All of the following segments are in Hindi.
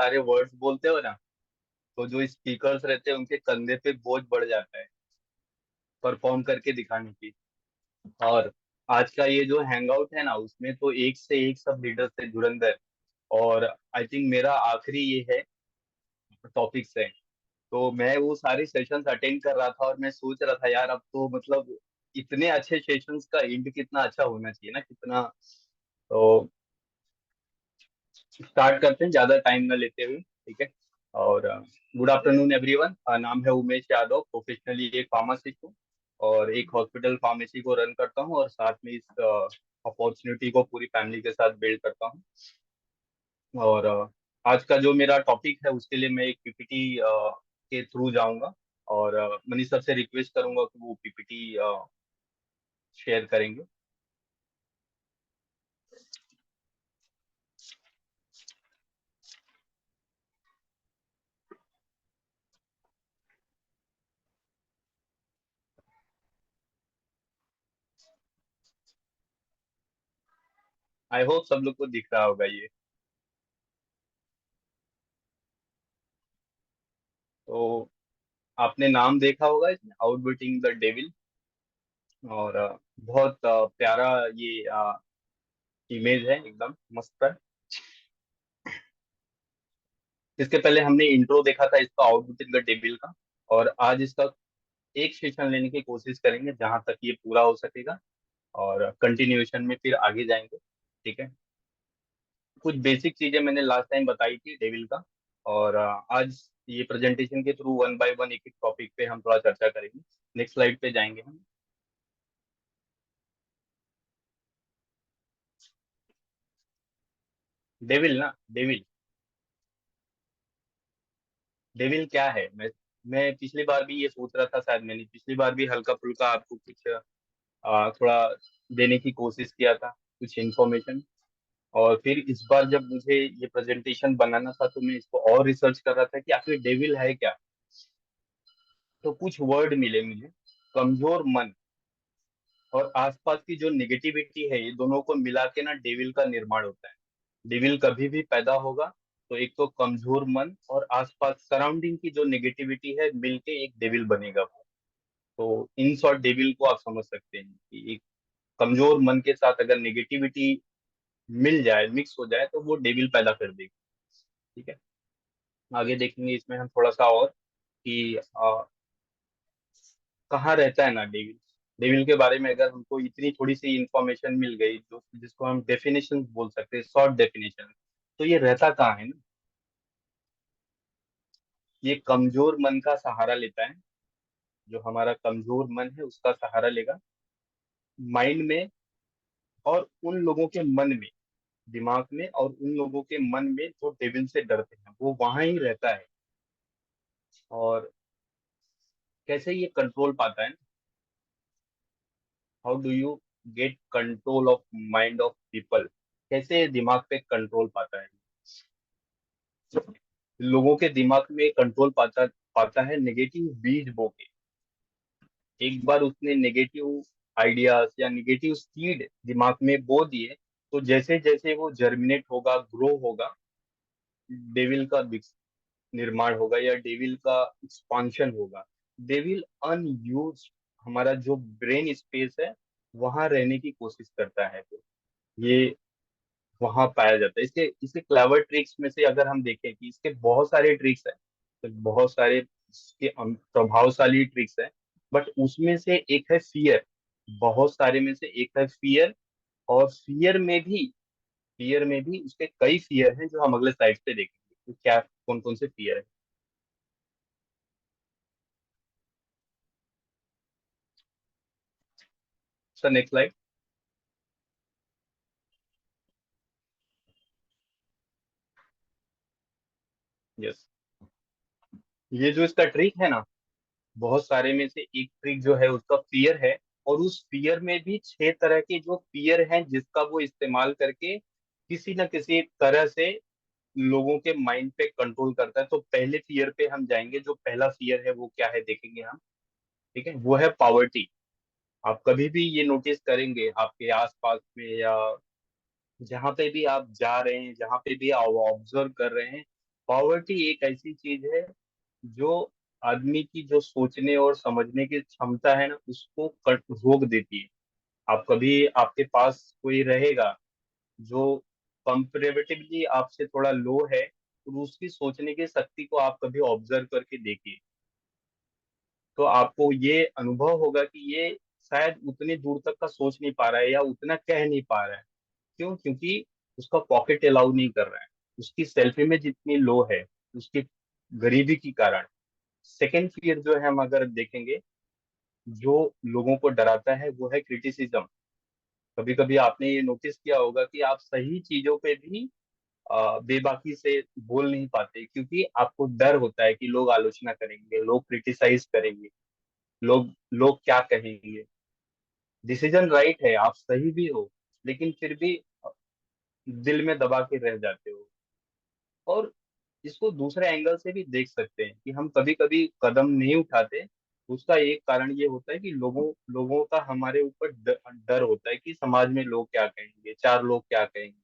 सारे वर्ड्स बोलते हो ना, तो जो स्पीकर्स रहते हैं उनके कंधे पे बोझ बढ़ जाता है परफॉर्म करके दिखाने की। और आज का ये जो हैंग आउट है ना, उसमें तो एक से एक सब लीडर्स है धुरंधर। और आई थिंक मेरा आखिरी ये है टॉपिक से। तो मैं वो सारे सेशंस अटेंड कर रहा था और मैं सोच रहा था यार, अब तो मतलब इतने अच्छे सेशंस का एंड कितना अच्छा होना चाहिए ना, कितना। तो स्टार्ट करते हैं ज्यादा टाइम ना लेते हुए, ठीक है। और गुड आफ्टरनून एवरीवन। नाम है उमेश यादव, प्रोफेशनली एक फार्मासिस्ट हूँ और एक हॉस्पिटल फार्मेसी को रन करता हूँ, और साथ में इस अपॉर्चुनिटी को पूरी फैमिली के साथ बिल्ड करता हूँ। और आज का जो मेरा टॉपिक है उसके लिए मैं एक पीपीटी के थ्रू जाऊंगा। और मनीष सर से रिक्वेस्ट करूंगा कि वो पीपीटी शेयर करेंगे। आई होप सब लोग को दिख रहा होगा ये। तो आपने नाम देखा होगा इसमें, आउटविटिंग द डेविल। और बहुत प्यारा ये इमेज है, एकदम मस्त है। इसके पहले हमने इंट्रो देखा था इसका, आउटविटिंग द डेविल का। और आज इसका एक सेशन लेने की कोशिश करेंगे जहां तक ये पूरा हो सकेगा, और कंटिन्यूएशन में फिर आगे जाएंगे, ठीक है। कुछ बेसिक चीजें मैंने लास्ट टाइम बताई थी डेविल का। और आज ये प्रेजेंटेशन के थ्रू वन बाय वन एक एक टॉपिक पे हम थोड़ा चर्चा करेंगे। नेक्स्ट स्लाइड पे जाएंगे हम। डेविल ना, डेविल। डेविल क्या है? मैं पिछली बार भी ये सोच रहा था, शायद मैंने पिछली बार भी हल्का फुल्का आपको कुछ थोड़ा देने की कोशिश किया था, कुछ इन्फॉर्मेशन। और फिर इस बार जब मुझे ये प्रेजेंटेशन बनाना था तो मैं इसको और रिसर्च कर रहा था कि आखिर डेविल है क्या। तो कुछ वर्ड मिले मुझे, कमजोर मन और आसपास की जो निगेटिविटी है, ये दोनों को मिला के ना डेविल का निर्माण होता है। डेविल कभी भी पैदा होगा तो एक तो कमजोर मन और आसपास सराउंडिंग की जो नेगेटिविटी है मिलके एक डेविल बनेगा वो। तो इन शॉर्ट डेविल को आप समझ सकते हैं कि एक कमजोर मन के साथ अगर नेगेटिविटी मिल जाए, मिक्स हो जाए, तो वो डेविल पैदा कर देगी, ठीक है। आगे देखेंगे इसमें हम थोड़ा सा और कि कहाँ रहता है ना डेविल। डेविल के बारे में अगर हमको इतनी थोड़ी सी इंफॉर्मेशन मिल गई, जो जिसको हम डेफिनेशन बोल सकते हैं, शॉर्ट डेफिनेशन, तो ये रहता कहाँ है ना। ये कमजोर मन का सहारा लेता है। जो हमारा कमजोर मन है उसका सहारा लेगा माइंड में, और उन लोगों के मन में, दिमाग में, और उन लोगों के मन में जो डेविल से डरते हैं वो वहां ही रहता है। और कैसे ये कंट्रोल पाता है, how do you get control of mind of people, कैसे दिमाग पे कंट्रोल पाता है। लोगों के दिमाग में कंट्रोल पाता पाता है नेगेटिव बीज बो के। एक बार उसने नेगेटिव आइडियाज या नेगेटिव सीड दिमाग में बो दिए, तो जैसे जैसे वो जर्मिनेट होगा, ग्रो होगा, डेविल का निर्माण होगा या डेविल का एक्सपांशन होगा। डेविल अनयूज हमारा जो ब्रेन स्पेस है वहां रहने की कोशिश करता है। तो ये वहां पाया जाता है। इसके इसके क्लेवर ट्रिक्स में से अगर हम देखें कि इसके बहुत सारे ट्रिक्स हैं, तो बहुत सारे इसके प्रभावशाली ट्रिक्स हैं, बट उसमें से एक है फियर। बहुत सारे में से एक है फियर। और फियर में भी उसके कई फियर हैं जो हम अगले साइड पे देखेंगे तो क्या कौन कौन से फियर है। Sir next slide. यस। ये जो इसका ट्रिक है ना, बहुत सारे में से एक ट्रिक जो है उसका फियर है। और उस फियर में भी 6 तरह के जो फियर हैं जिसका वो इस्तेमाल करके किसी न किसी तरह से लोगों के माइंड पे कंट्रोल करता है। तो पहले फियर पे हम जाएंगे। जो पहला फियर है वो क्या है देखेंगे हम, ठीक है। वो है पावर्टी। आप कभी भी ये नोटिस करेंगे आपके आसपास में, या जहाँ पे भी आप जा रहे हैं, जहाँ पे भी आप ऑब्जर्व कर रहे हैं, पॉवर्टी एक ऐसी चीज है जो आदमी की जो सोचने और समझने की क्षमता है ना, उसको रोक देती है। आप कभी, आपके पास कोई रहेगा जो कंपेरेटिवली आपसे थोड़ा लो है, तो उसकी सोचने की शक्ति को आप कभी ऑब्जर्व करके देखिए, तो आपको ये अनुभव होगा कि ये शायद उतनी दूर तक का सोच नहीं पा रहा है या उतना कह नहीं पा रहा है। क्यों? क्योंकि उसका पॉकेट अलाउ नहीं कर रहा है, उसकी सेल्फ इमेज इतनी लो है, उसकी गरीबी के कारण। सेकेंड फियर जो है, हम अगर देखेंगे, जो लोगों को डराता है वो है क्रिटिसिज्म। कभी कभी आपने ये नोटिस किया होगा कि आप सही चीजों पे भी बेबाकी से बोल नहीं पाते, क्योंकि आपको डर होता है कि लोग आलोचना करेंगे, लोग क्रिटिसाइज करेंगे, लोग लोग क्या कहेंगे। डिसीजन राइट है, आप सही भी हो, लेकिन फिर भी दिल में दबा के रह जाते हो। और इसको दूसरे एंगल से भी देख सकते हैं कि हम कभी कभी कदम नहीं उठाते। उसका एक कारण ये होता है कि लोगों लोगों का हमारे ऊपर डर होता है कि समाज में लोग क्या कहेंगे, चार लोग क्या कहेंगे।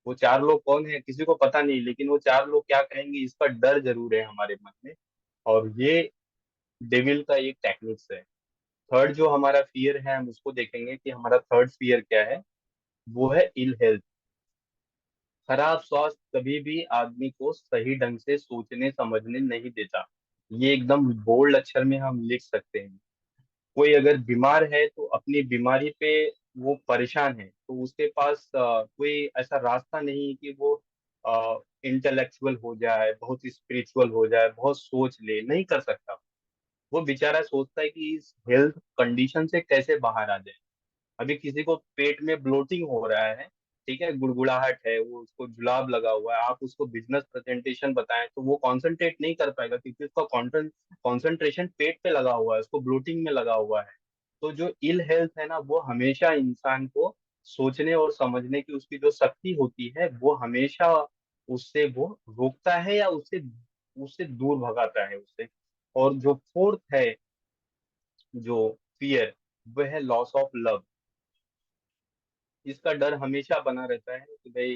वो चार लोग कौन है किसी को पता नहीं, लेकिन वो चार लोग क्या कहेंगे इसका डर जरूर है हमारे मन में। और ये डेविल का एक टेक्निक्स है। थर्ड जो हमारा फियर है, हम उसको देखेंगे कि हमारा थर्ड फियर क्या है। वो है इल हेल्थ। खराब स्वास्थ्य कभी भी आदमी को सही ढंग से सोचने समझने नहीं देता। ये एकदम बोल्ड अक्षर में हम लिख सकते हैं। कोई अगर बीमार है तो अपनी बीमारी पे वो परेशान है, तो उसके पास कोई ऐसा रास्ता नहीं है कि वो इंटेलेक्चुअल हो जाए, बहुत स्पिरिचुअल हो जाए, बहुत सोच ले, नहीं कर सकता। वो बेचारा सोचता है कि इस हेल्थ कंडीशन से कैसे बाहर आ जाए। अभी किसी को पेट में ब्लोटिंग हो रहा है, ठीक है, गुड़गुड़ाहट है, वो उसको जुलाब लगा हुआ है, आप उसको बिजनेस प्रेजेंटेशन बताएं तो वो कंसंट्रेट नहीं कर पाएगा, क्योंकि उसका कंसंट्रेशन पेट पे लगा हुआ है, उसको ब्लोटिंग में लगा हुआ है। तो जो इल हेल्थ है ना, वो हमेशा इंसान को सोचने और समझने की उसकी जो शक्ति होती है, वो हमेशा उससे वो रोकता है या उससे उससे दूर भगाता है उससे। और जो फोर्थ है, जो फियर, वह है लॉस ऑफ लव। इसका डर हमेशा बना रहता है कि भाई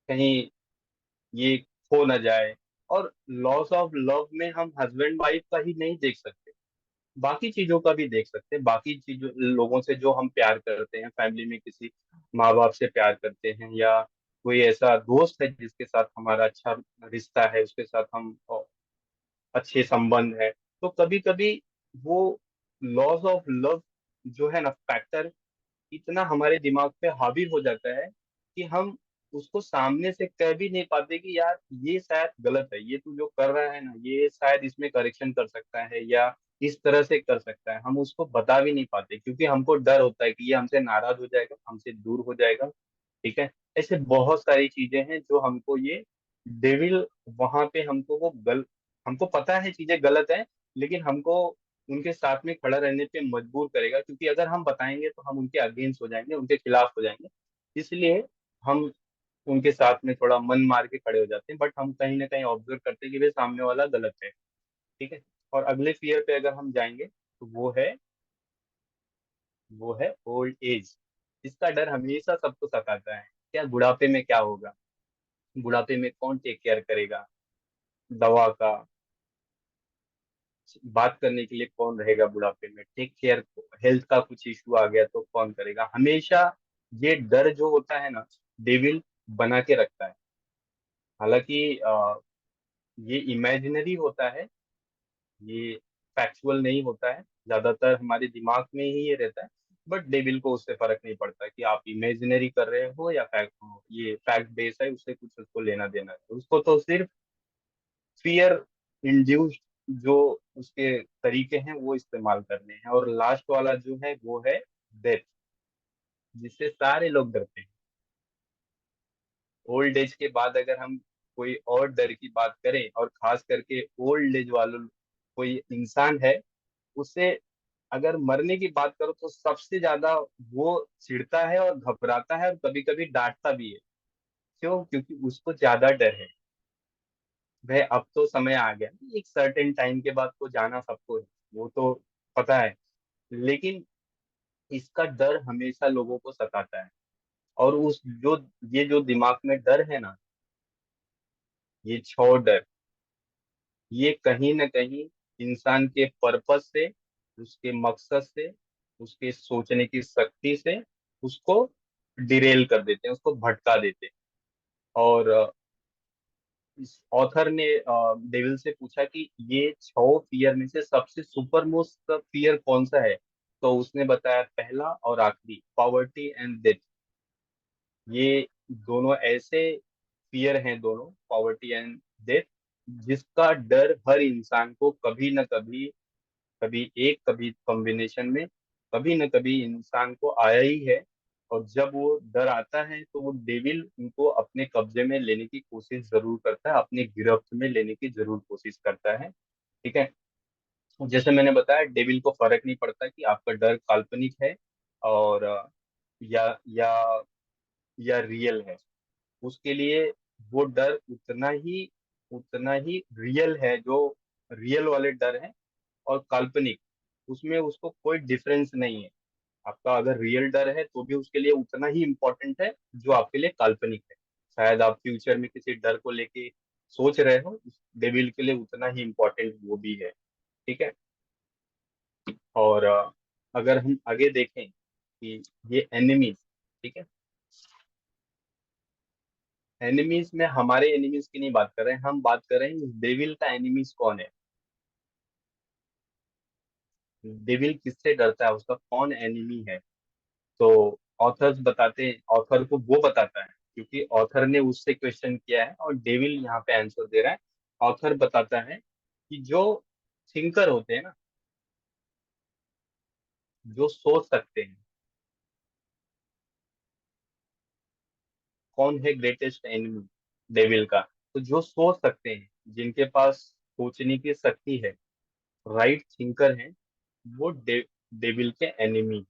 कहीं ये खो ना जाए। और लॉस ऑफ लव में हम हस्बैंड वाइफ का ही नहीं देख सकते, बाकी चीजों का भी देख सकते हैं। बाकी चीजों, लोगों से जो हम प्यार करते हैं, फैमिली में किसी माँ बाप से प्यार करते हैं, या कोई ऐसा दोस्त है जिसके साथ हमारा अच्छा रिश्ता है, उसके साथ हम अच्छे संबंध है, तो कभी कभी वो लॉस ऑफ लव जो है ना फैक्टर, इतना हमारे दिमाग पे हावी हो जाता है कि हम उसको सामने से कह भी नहीं पाते कि यार ये शायद गलत है, ये तू जो कर रहा है ना, ये शायद इसमें करेक्शन कर सकता है या इस तरह से कर सकता है। हम उसको बता भी नहीं पाते, क्योंकि हमको डर होता है कि ये हमसे नाराज हो जाएगा, हमसे दूर हो जाएगा। ठीक है। ऐसे बहुत सारी चीजें हैं जो हमको ये डेविल वहां पे हमको हमको पता है चीजें गलत है, लेकिन हमको उनके साथ में खड़ा रहने पे मजबूर करेगा, क्योंकि अगर हम बताएंगे तो हम उनके अगेंस्ट हो जाएंगे, उनके खिलाफ हो जाएंगे। इसलिए हम उनके साथ में थोड़ा मन मार के खड़े हो जाते हैं, बट हम कहीं ना कहीं ऑब्जर्व करते हैं कि वे सामने वाला गलत है। ठीक है। और अगले फियर पे अगर हम जाएंगे तो वो है ओल्ड एज। इसका डर हमेशा सबको सताता है। क्या बुढ़ापे में क्या होगा, बुढ़ापे में कौन टेक केयर करेगा, दवा का, बात करने के लिए कौन रहेगा बुढ़ापे में, टेक केयर, हेल्थ का कुछ इशू आ गया तो कौन करेगा। हमेशा ये डर जो होता है ना, डेविल बना के रखता है। हालांकि ये इमेजिनरी होता है, ये फैक्चुअल नहीं होता है, ज्यादातर हमारे दिमाग में ही ये रहता है। बट डेविल को उससे फर्क नहीं पड़ता कि आप इमेजिनरी कर रहे हो या फैक्ट हो, ये फैक्ट बेस है, उससे कुछ उसको लेना देना है। उसको तो सिर्फ फियर इंड्यूस्ड जो उसके तरीके हैं वो इस्तेमाल करने हैं। और लास्ट वाला जो है वो है डेथ, जिससे सारे लोग डरते हैं। ओल्ड एज के बाद अगर हम कोई और डर की बात करें, और खास करके ओल्ड एज वालों, कोई इंसान है, उससे अगर मरने की बात करो तो सबसे ज्यादा वो चिढ़ता है और घबराता है और कभी कभी डांटता भी है। क्यों? क्योंकि उसको ज्यादा डर है। वह अब तो समय आ गया, एक सर्टेन टाइम के बाद तो जाना सबको है, वो तो पता है। लेकिन इसका डर हमेशा लोगों को सताता है। और उस जो ये जो दिमाग में डर है ना, ये 6 डर, ये कहीं ना कहीं इंसान के पर्पस से, उसके मकसद से, उसके सोचने की शक्ति से उसको डिरेल कर देते हैं, उसको भटका देते हैं। और इस ऑथर ने डेविल से पूछा कि ये 6 फियर में से सबसे सुपर मोस्ट फियर कौन सा है। तो उसने बताया पहला और आखिरी, पॉवर्टी एंड डेथ। ये दोनों ऐसे फियर हैं, दोनों पॉवर्टी एंड डेथ, जिसका डर हर इंसान को कभी न कभी, कभी एक कभी कॉम्बिनेशन में, कभी न कभी इंसान को आया ही है। और जब वो डर आता है तो वो डेविल उनको अपने कब्जे में लेने की कोशिश जरूर करता है, अपने गिरफ्त में लेने की जरूर कोशिश करता है। ठीक है। जैसे मैंने बताया, डेविल को फर्क नहीं पड़ता कि आपका डर काल्पनिक है और या रियल है। उसके लिए वो डर उतना ही रियल है, जो रियल वाले डर है और काल्पनिक, उसमें उसको कोई डिफरेंस नहीं है। आपका अगर रियल डर है तो भी उसके लिए उतना ही इम्पोर्टेंट है जो आपके लिए काल्पनिक है। शायद आप फ्यूचर में किसी डर को लेके सोच रहे हो, डेविल के लिए उतना ही इम्पोर्टेंट वो भी है। ठीक है। और अगर हम आगे देखें कि ये एनिमीज, ठीक है, एनिमीज में हमारे एनिमीज की नहीं बात कर रहे हैं, हम बात कर रहे हैं डेविल का एनिमीज कौन है। डेविल किससे डरता है, उसका कौन एनिमी है। तो ऑथर को वो बताता है, क्योंकि ऑथर ने उससे क्वेश्चन किया है और डेविल यहाँ पे आंसर दे रहा है। ऑथर बताता है कि जो थिंकर होते हैं ना, जो सोच सकते हैं, कौन है ग्रेटेस्ट एनिमी डेविल का। तो जो सोच सकते हैं, जिनके पास सोचने की शक्ति है, राइट थिंकर हैं, वो डेविल के एनिमी।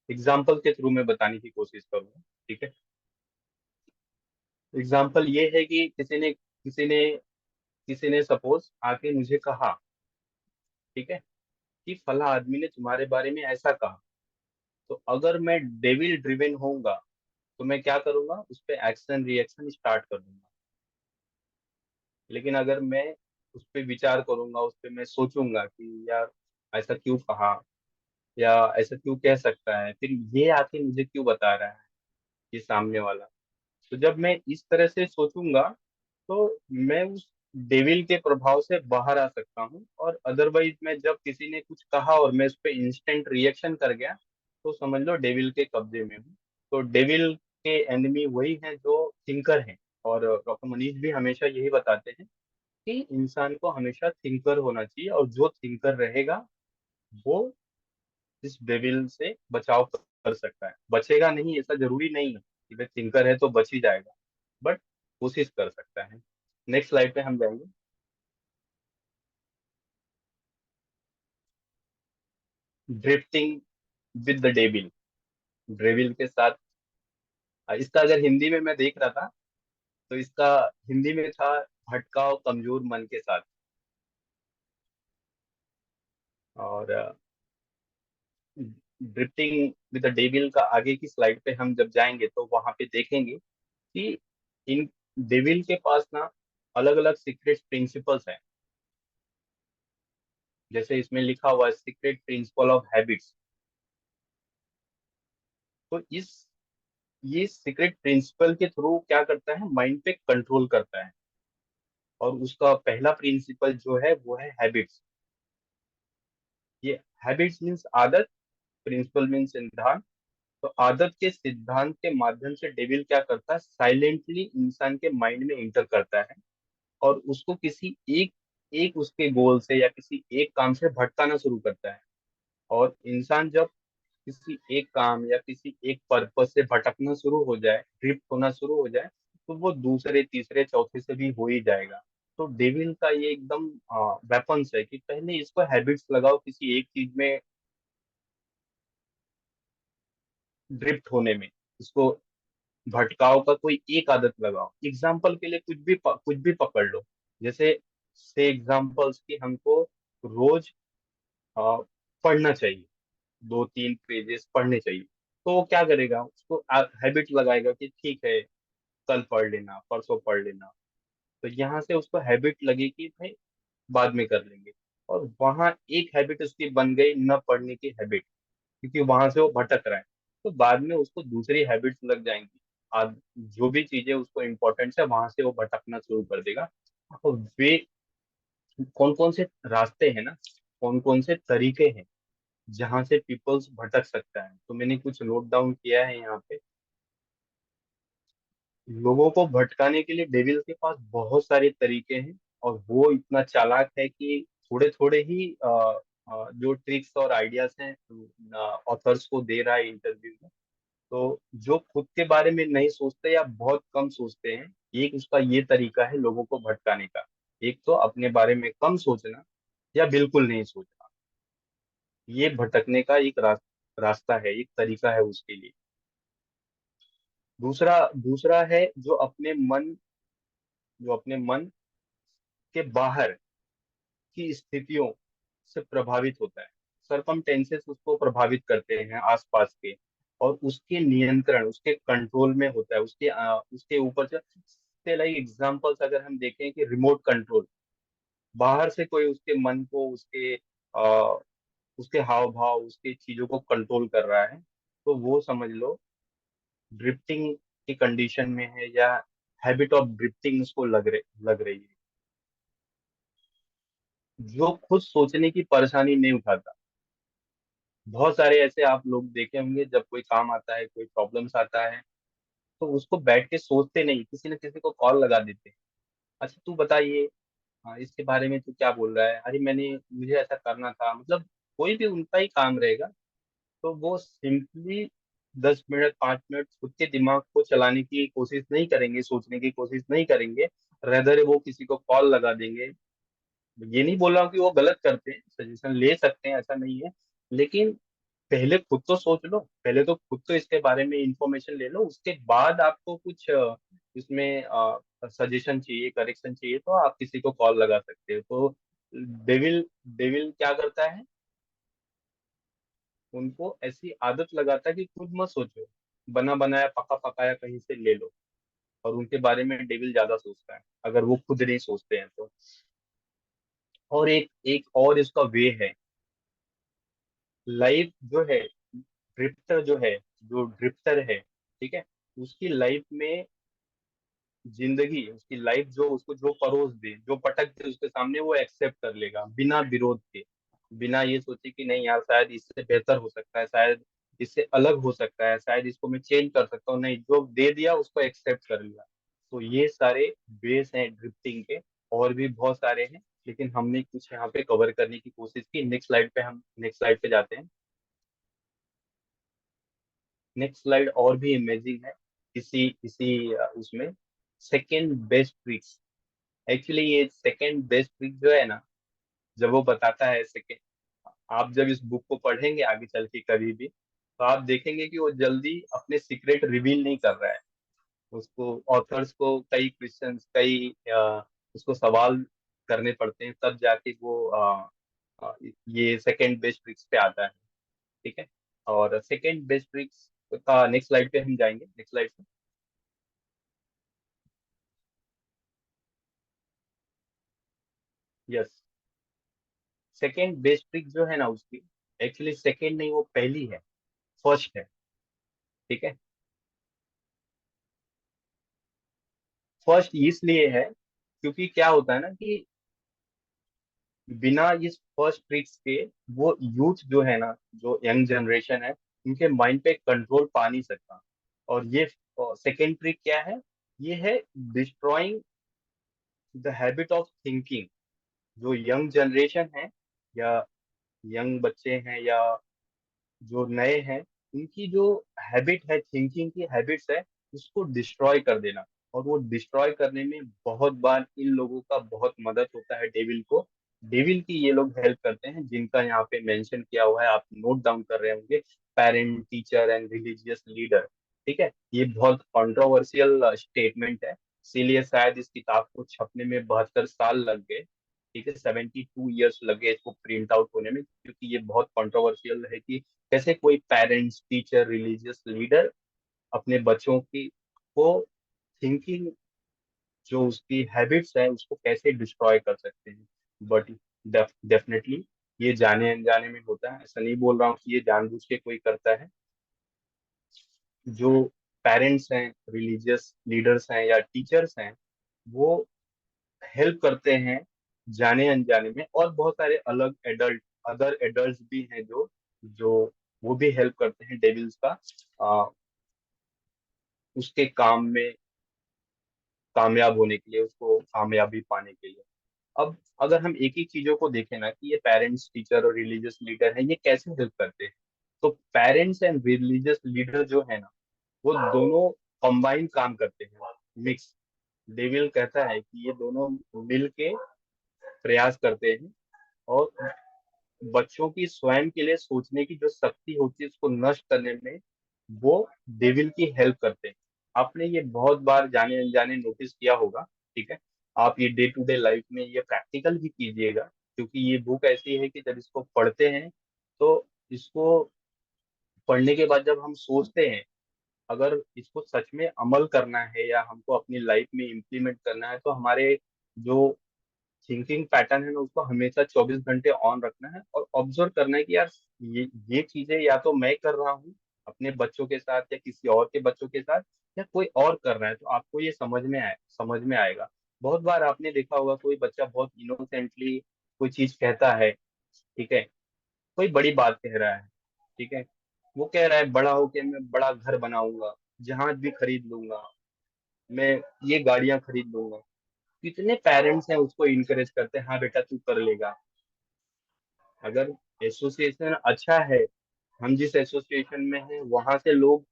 एग्जाम्पल के थ्रू मैं बताने की कोशिश करूंगा। ठीक है। एग्जाम्पल ये है कि किसी ने सपोज आके मुझे कहा, ठीक है, कि फला आदमी ने तुम्हारे बारे में ऐसा कहा। तो अगर मैं डेविल ड्रिवन होऊंगा तो मैं क्या करूंगा, उस पर एक्शन रिएक्शन स्टार्ट कर दूंगा। लेकिन अगर मैं उस पर विचार करूंगा, उस पर मैं सोचूंगा कि यार ऐसा क्यों कहा, या ऐसा क्यों कह सकता है, फिर ये आके मुझे क्यों बता रहा है ये सामने वाला। तो जब मैं इस तरह से सोचूंगा तो मैं उस डेविल के प्रभाव से बाहर आ सकता हूँ। और अदरवाइज मैं जब किसी ने कुछ कहा और मैं उस पर इंस्टेंट रिएक्शन कर गया, तो समझ लो डेविल के कब्जे में हूँ। तो डेविल के एनिमी वही हैं जो थिंकर हैं। और डॉक्टर मनीष भी हमेशा यही बताते हैं कि इंसान को हमेशा थिंकर होना चाहिए, और जो थिंकर रहेगा वो इस डेविल से बचाव कर सकता है। बचेगा नहीं ऐसा जरूरी नहीं है कि वह थिंकर है तो बच ही जाएगा, बट कोशिश कर सकता है। नेक्स्ट स्लाइड पे हम जाएंगे। Drifting with the devil, devil के साथ। इसका अगर हिंदी में मैं देख रहा था, तो इसका हिंदी में था भटकाओ कमजोर मन के साथ। और ड्रिफ्टिंग विद द डेविल का आगे की स्लाइड पे हम जब जाएंगे तो वहां पे देखेंगे कि इन डेविल के पास ना अलग अलग सीक्रेट प्रिंसिपल्स हैं। जैसे इसमें लिखा हुआ है सीक्रेट प्रिंसिपल ऑफ हैबिट्स। तो ये सीक्रेट प्रिंसिपल के थ्रू क्या करता है, माइंड पे कंट्रोल करता है। और उसका पहला प्रिंसिपल जो है वो है हैबिट्स। ये हैबिट्स मीन्स आदत, प्रिंसिपल मीन्स सिद्धांत। तो आदत के सिद्धांत के माध्यम से डेविल क्या करता है, साइलेंटली इंसान के माइंड में इंटर करता है और उसको किसी एक एक उसके गोल से या किसी एक काम से भटकाना शुरू करता है। और इंसान जब किसी एक काम या किसी एक पर्पस से भटकना शुरू हो जाए, ड्रिफ्ट होना शुरू हो जाए, तो वो दूसरे तीसरे चौथे से भी हो ही जाएगा। तो डेविल का ये एकदम वेपन्स है कि पहले इसको हैबिट्स लगाओ किसी एक चीज में ड्रिफ्ट होने में, इसको भटकाव का कोई एक आदत लगाओ। एग्जाम्पल के लिए कुछ भी पकड़ लो। जैसे से एग्जाम्पल्स की हमको रोज अ, पढ़ना चाहिए, 2-3 पेजेस पढ़ने चाहिए। तो वो क्या करेगा, उसको हैबिट लगाएगा कि ठीक है, कल पढ़ लेना, परसों पढ़ लेना। तो यहाँ से उसको हैबिट लगी कि भाई बाद में कर लेंगे, और वहां एक हैबिट उसकी बन गई न पढ़ने की हैबिट, क्योंकि वहां से वो भटक रहा है। तो बाद में उसको दूसरी हैबिट्स लग जाएंगी। आज जो भी चीजें उसको इम्पोर्टेंट है वहां से वो भटकना शुरू कर देगा। और वे कौन कौन से रास्ते हैं ना, कौन कौन से तरीके हैं जहां से पीपल्स भटक सकता है, तो मैंने कुछ नोट डाउन किया है यहाँ पे। लोगों को भटकाने के लिए डेविल के पास बहुत सारे तरीके हैं, और वो इतना चालाक है कि थोड़े थोड़े ही जो ट्रिक्स और आइडियाज हैं ऑथर्स को दे रहा है इंटरव्यू में। तो जो खुद के बारे में नहीं सोचते या बहुत कम सोचते हैं, एक उसका ये तरीका है लोगों को भटकाने का। एक तो अपने बारे में कम सोचना या बिल्कुल नहीं सोचना, ये भटकने का एक रास्ता है, एक तरीका है उसके लिए। दूसरा दूसरा है जो अपने मन के बाहर की स्थितियों से प्रभावित होता है। सरकमटेंसेस उसको प्रभावित करते हैं आसपास के, और उसके नियंत्रण, उसके कंट्रोल में होता है, उसके ऊपर से लाइक एग्जांपल्स अगर हम देखें कि रिमोट कंट्रोल, बाहर से कोई उसके मन को, आ, उसके हाव भाव, उसके चीजों को कंट्रोल कर रहा है, तो वो समझ लो ड्रिफ्टिंग की कंडीशन में है, या हैबिट ऑफ ड्रिफ्टिंग उसको लग रही है। जो खुद सोचने की परेशानी नहीं उठाता। बहुत सारे ऐसे आप लोग देखे होंगे, जब कोई काम आता है, कोई प्रॉब्लम्स आता है, तो उसको बैठ के सोचते नहीं, किसी न किसी को कॉल लगा देते हैं। अच्छा तू बताइए, हाँ इसके बारे में तू क्या बोल रहा है, अरे मुझे ऐसा करना था, मतलब कोई भी उनका ही काम रहेगा। तो वो सिंपली 10 मिनट 5 मिनट खुद के दिमाग को चलाने की कोशिश नहीं करेंगे, सोचने की कोशिश नहीं करेंगे। रेदर वो किसी को कॉल लगा देंगे। ये नहीं बोल रहा हूँ कि वो गलत करते हैं, सजेशन ले सकते हैं, ऐसा नहीं है। लेकिन पहले खुद तो सोच लो, पहले तो खुद तो इसके बारे में इंफॉर्मेशन ले लो, उसके बाद आपको कुछ इसमें सजेशन चाहिए, करेक्शन चाहिए, तो आप किसी को कॉल लगा सकते हो। तो डेविल डेविल क्या करता है, उनको ऐसी आदत लगाता है कि खुद मत सोचो, बना बनाया पका पकाया कहीं से ले लो। और उनके बारे में डेविल ज्यादा सोचता है, अगर वो खुद नहीं सोचते हैं तो। और एक एक और इसका वे है, लाइफ जो है, ड्रिफ्टर जो है, जो ड्रिफ्टर है, ठीक है, उसकी लाइफ में जिंदगी, उसकी लाइफ जो उसको जो परोस दे, जो पटक दे उसके सामने, वो एक्सेप्ट कर लेगा बिना विरोध के, बिना ये सोचे कि नहीं यार शायद इससे बेहतर हो सकता है, शायद इससे अलग हो सकता है, शायद इसको मैं चेंज कर सकता हूँ, नहीं जो दे दिया उसको एक्सेप्ट कर लिया। तो ये सारे बेस हैं ड्रिफ्टिंग के। और भी बहुत सारे हैं, लेकिन हमने कुछ यहाँ पे कवर करने की कोशिश की। नेक्स्ट स्लाइड पे जाते हैं। नेक्स्ट स्लाइड और भी इमेजिंग है, इसी इसी उसमें सेकेंड बेस्ट ट्रिक्स। एक्चुअली ये सेकेंड बेस्ट ट्रिक जो है ना, जब वो बताता है सेकेंड, आप जब इस बुक को पढ़ेंगे आगे चल के कभी भी, तो आप देखेंगे कि वो जल्दी अपने सीक्रेट रिवील नहीं कर रहा है। उसको, ऑथर्स को कई क्वेश्चंस, उसको सवाल करने पड़ते हैं, तब जाके वो ये सेकेंड बेस्ट ट्रिक्स पे आता है। ठीक है, और सेकेंड बेस्ट ट्रिक्स का नेक्स्ट स्लाइड पे हम जाएंगे, next slide. Yes, second best trick जो है ना उसकी, एक्चुअली सेकेंड नहीं, वो पहली है, फर्स्ट है। ठीक है, फर्स्ट इसलिए है क्योंकि क्या होता है ना कि बिना इस फर्स्ट ट्रिक्स के वो यूथ जो है ना, जो यंग जनरेशन है, उनके माइंड पे कंट्रोल पा नहीं सकता। और ये सेकेंड ट्रिक क्या है, ये है destroying the habit of thinking. जो यंग जनरेशन है, या यंग बच्चे हैं, या जो नए हैं, उनकी जो हैबिट है, थिंकिंग की हैबिट्स है, उसको डिस्ट्रॉय कर देना। और वो डिस्ट्रॉय करने में बहुत बार इन लोगों का बहुत मदद होता है, डेविल को। डेविल की ये लोग हेल्प करते हैं, जिनका यहाँ पे मेंशन किया हुआ है, आप नोट डाउन कर रहे होंगे। Parent, teacher and religious leader. ठीक है, ये बहुत कंट्रोवर्शियल स्टेटमेंट है, इसीलिए शायद इस किताब को छपने में 72 साल लग गए। ठीक है, 72 ईयर्स लगे इसको प्रिंट आउट होने में, क्योंकि ये बहुत कंट्रोवर्शियल है कि कैसे कोई पेरेंट्स, टीचर, रिलीजियस लीडर अपने बच्चों की को थिंकिंग, जो उसकी हैबिट्स है उसको कैसे डिस्ट्रॉय कर सकते हैं। बट डेफिनेटली ये जाने अनजाने में होता है, ऐसा नहीं बोल रहा हूँ कि ये जानबूझ के कोई करता है। जो पेरेंट्स हैं, रिलीजियस लीडर्स हैं या टीचर्स हैं, वो हेल्प करते हैं जाने अनजाने में। और बहुत सारे अलग एडल्ट, अदर एडल्ट भी हैं जो जो वो भी हेल्प करते हैं डेविल्स का उसके काम में कामयाब होने के लिए, उसको कामयाबी पाने के लिए। अब अगर हम एक एक चीजों को देखें ना कि ये पेरेंट्स, टीचर और रिलीजियस लीडर हैं, ये कैसे हेल्प करते हैं। तो पेरेंट्स एंड रिलीजियस लीडर जो है ना, वो दोनों कंबाइन काम करते हैं, मिक्स। डेविल कहता है कि ये दोनों मिल के प्रयास करते हैं, और बच्चों की स्वयं के लिए सोचने की जो शक्ति होती है उसको नष्ट करने में वो डेविल की हेल्प करते हैं। आपने ये बहुत बार जाने अनजाने नोटिस किया होगा, ठीक है। आप ये डे टू डे लाइफ में ये प्रैक्टिकल भी कीजिएगा, क्योंकि ये बुक ऐसी है कि जब इसको पढ़ते हैं तो इसको पढ़ने के बाद जब हम सोचते हैं, अगर इसको सच में अमल करना है या हमको अपनी लाइफ में इम्प्लीमेंट करना है, तो हमारे जो थिंकिंग पैटर्न है ना उसको हमेशा 24 घंटे ऑन रखना है और ऑब्जर्व करना है कि यार ये चीजें या तो मैं कर रहा हूँ अपने बच्चों के साथ या किसी और के बच्चों के साथ, या कोई और कर रहा है, तो आपको ये समझ में आएगा। बहुत बार आपने देखा होगा कोई बच्चा बहुत इनोसेंटली कोई चीज कहता है, ठीक है, कोई बड़ी बात कह रहा है, ठीक है, वो कह रहा है बड़ा होके मैं बड़ा घर बनाऊंगा, जहाज भी खरीद लूंगा, मैं ये गाड़ियां खरीद लूंगा। कितने पेरेंट्स हैं उसको इनकरेज करते हैं, हाँ बेटा तू कर लेगा। अगर एसोसिएशन अच्छा है, हम जिस एसोसिएशन में हैं वहां से लोग